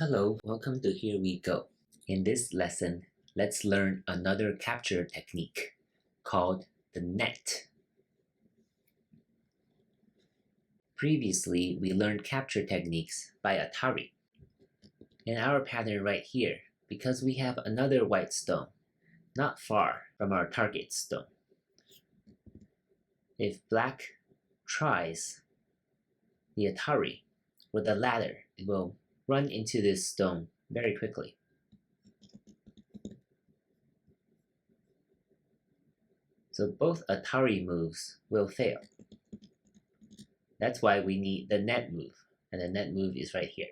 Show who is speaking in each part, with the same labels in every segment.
Speaker 1: Hello, welcome to Here We Go. In this lesson, let's learn another capture technique called the net. Previously, we learned capture techniques by Atari. In our pattern right here, because we have another white stone not far from our target stone, if black tries the Atari with a ladder, it will run into this stone very quickly. So both Atari moves will fail. That's why we need the net move, and the net move is right here.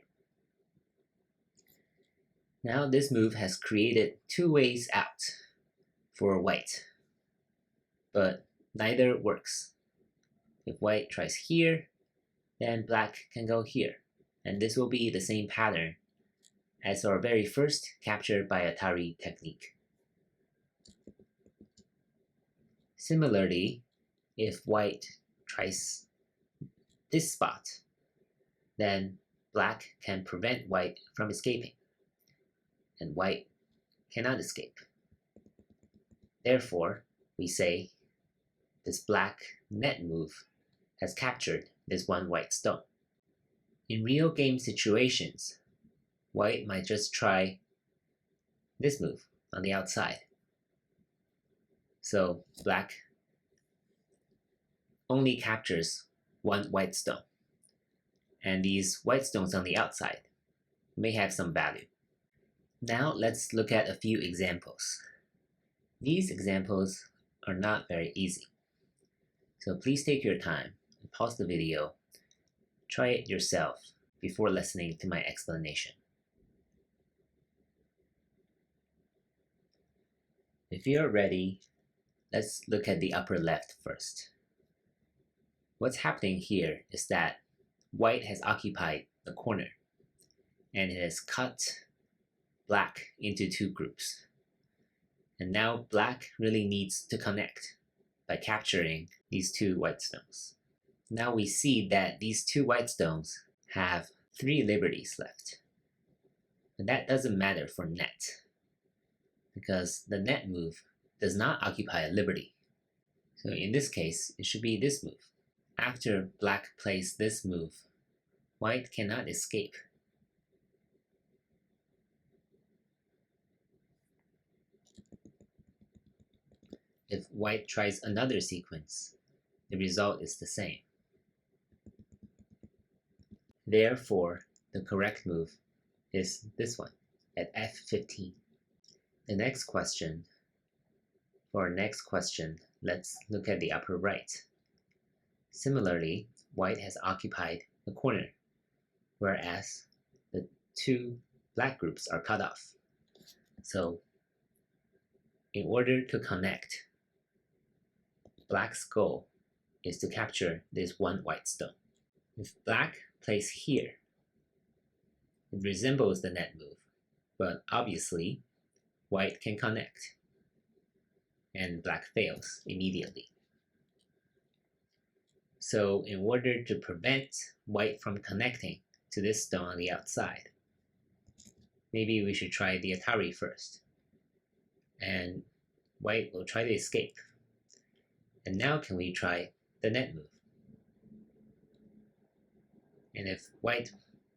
Speaker 1: Now this move has created two ways out for white, but neither works. If white tries here, then black can go here, and this will be the same pattern as our very first capture by Atari technique. Similarly, if white tries this spot, then black can prevent white from escaping, and white cannot escape. Therefore, we say this black net move has captured this one white stone. In real game situations, white might just try this move on the outside. So black only captures one white stone, and these white stones on the outside may have some value. Now let's look at a few examples. These examples are not very easy, so please take your time and pause the video, try it yourself before listening to my explanation. If you're ready, let's look at the upper left first. What's happening here is that white has occupied the corner, and it has cut black into two groups. And now black really needs to connect by capturing these two white stones. Now we see that these two white stones have 3 liberties left. But that doesn't matter for net, because the net move does not occupy a liberty. So in this case, it should be this move. After black plays this move, white cannot escape. If white tries another sequence, the result is the same. Therefore, the correct move is this one at F15. For our next question, let's look at the upper right. Similarly, white has occupied the corner, whereas the two black groups are cut off. So, in order to connect, black's goal is to capture this one white stone. If black plays here, it resembles the net move, but obviously, white can connect, and black fails immediately. So in order to prevent white from connecting to this stone on the outside, maybe we should try the Atari first, and white will try to escape. And now can we try the net move? And if white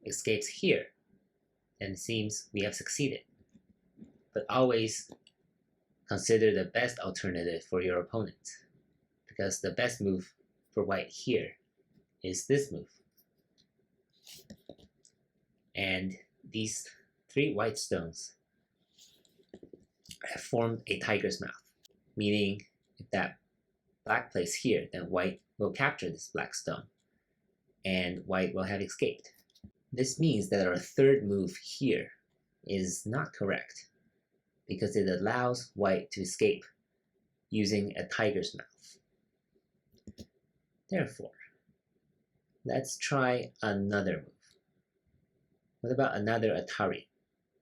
Speaker 1: escapes here, then it seems we have succeeded. But always consider the best alternative for your opponent, because the best move for white here is this move. And these 3 white stones have formed a tiger's mouth, meaning if that black plays here, then white will capture this black stone, and white will have escaped. This means that our third move here is not correct, because it allows white to escape using a tiger's mouth. Therefore, let's try another move. What about another Atari?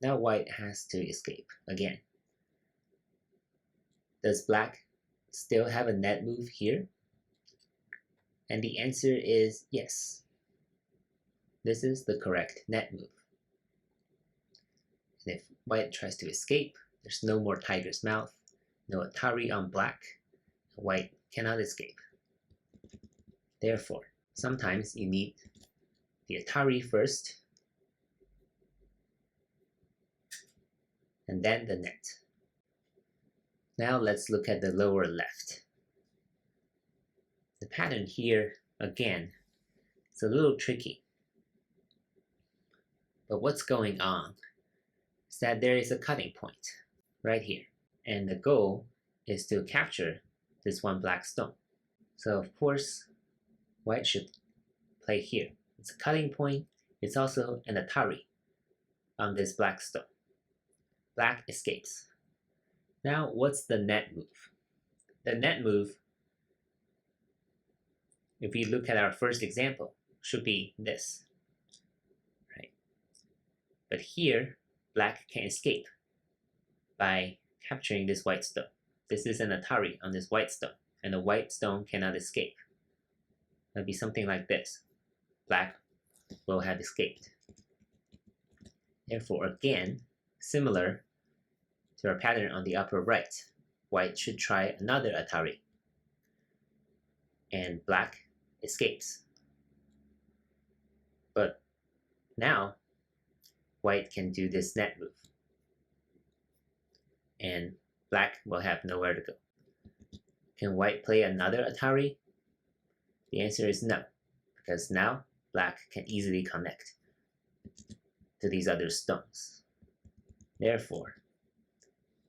Speaker 1: Now white has to escape again. Does black still have a net move here? And the answer is yes. This is the correct net move. And if white tries to escape, there's no more tiger's mouth, no Atari on black. White cannot escape. Therefore, sometimes you need the Atari first, and then the net. Now let's look at the lower left. The pattern here, again, it's a little tricky. But what's going on is that there is a cutting point right here. And the goal is to capture this one black stone. So of course, white should play here. It's a cutting point. It's also an Atari on this black stone. Black escapes. Now, what's the net move? The net move, if we look at our first example, should be this, right? But here, black can escape by capturing this white stone. This is an Atari on this white stone, and the white stone cannot escape. It'll be something like this. Black will have escaped. Therefore, again, similar to our pattern on the upper right, white should try another Atari, and black escapes. But now, white can do this net move, and black will have nowhere to go. Can white play another Atari? The answer is no, because now black can easily connect to these other stones. Therefore,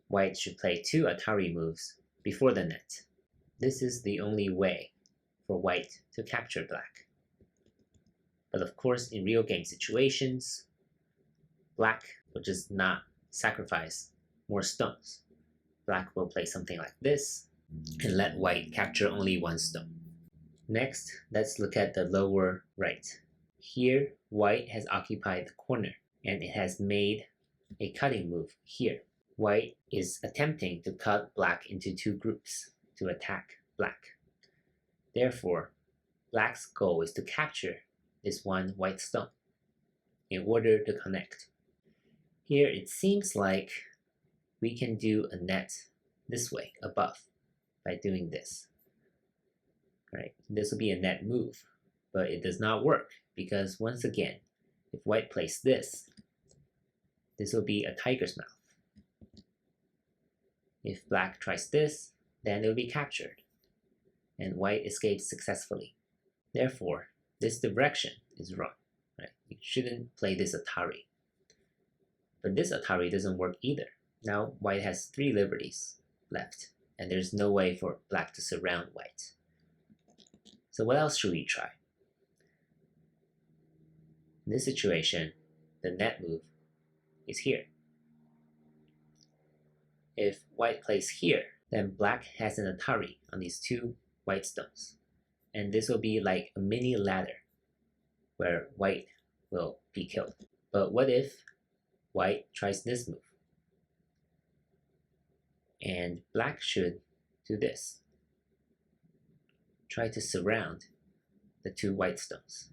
Speaker 1: white should play 2 Atari moves before the net. This is the only way for white to capture black. But of course, in real game situations, black will just not sacrifice more stones. Black will play something like this and let white capture only 1 stone. Next, let's look at the lower right. Here, white has occupied the corner and it has made a cutting move here. White is attempting to cut black into 2 groups to attack black. Therefore, black's goal is to capture this 1 white stone in order to connect. Here it seems like we can do a net this way above by doing this. Right? This will be a net move, but it does not work because once again, if white plays this will be a tiger's mouth. If black tries this, then it will be captured, and white escapes successfully. Therefore, this direction is wrong. Right? You shouldn't play this Atari. But this Atari doesn't work either. Now white has 3 liberties left, and there's no way for black to surround white. So what else should we try? In this situation, the net move is here. If white plays here, then black has an Atari on these 2 white stones. And this will be like a mini ladder where white will be killed. But what if white tries this move? And black should do this. Try to surround the 2 white stones.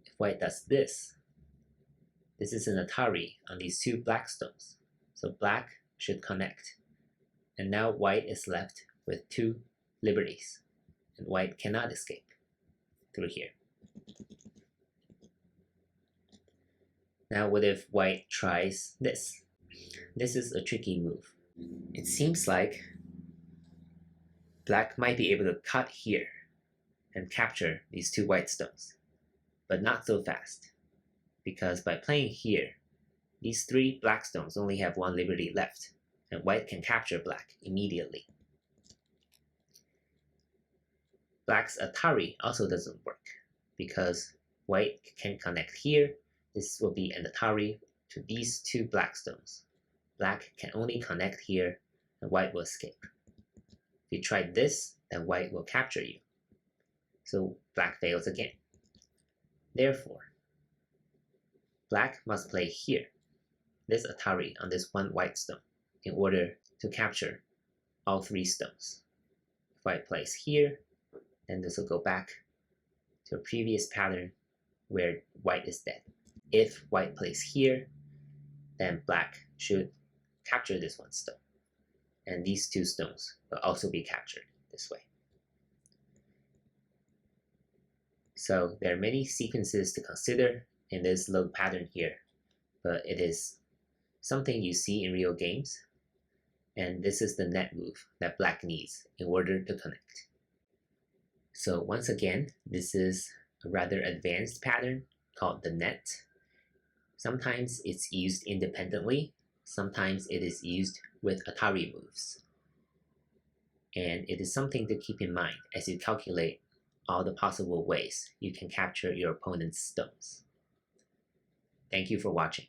Speaker 1: If white does this, this is an Atari on these 2 black stones. So black should connect. And now white is left with 2 liberties. And white cannot escape through here. Now what if white tries this? This is a tricky move. It seems like black might be able to cut here and capture these 2 white stones, but not so fast, because by playing here, these 3 black stones only have 1 liberty left, and white can capture black immediately. Black's Atari also doesn't work, because white can connect here. This will be an Atari to these 2 black stones. Black can only connect here, and white will escape. If you try this, then white will capture you. So black fails again. Therefore, black must play here, this Atari on this 1 white stone, in order to capture all 3 stones. If white plays here, then this will go back to a previous pattern where white is dead. If white plays here, then black should capture this one stone. And these two stones will also be captured this way. So there are many sequences to consider in this load pattern here, but it is something you see in real games, and this is the net move that black needs in order to connect. So once again, this is a rather advanced pattern called the net. Sometimes it's used independently, sometimes it is used with Atari moves. And it is something to keep in mind as you calculate all the possible ways you can capture your opponent's stones. Thank you for watching.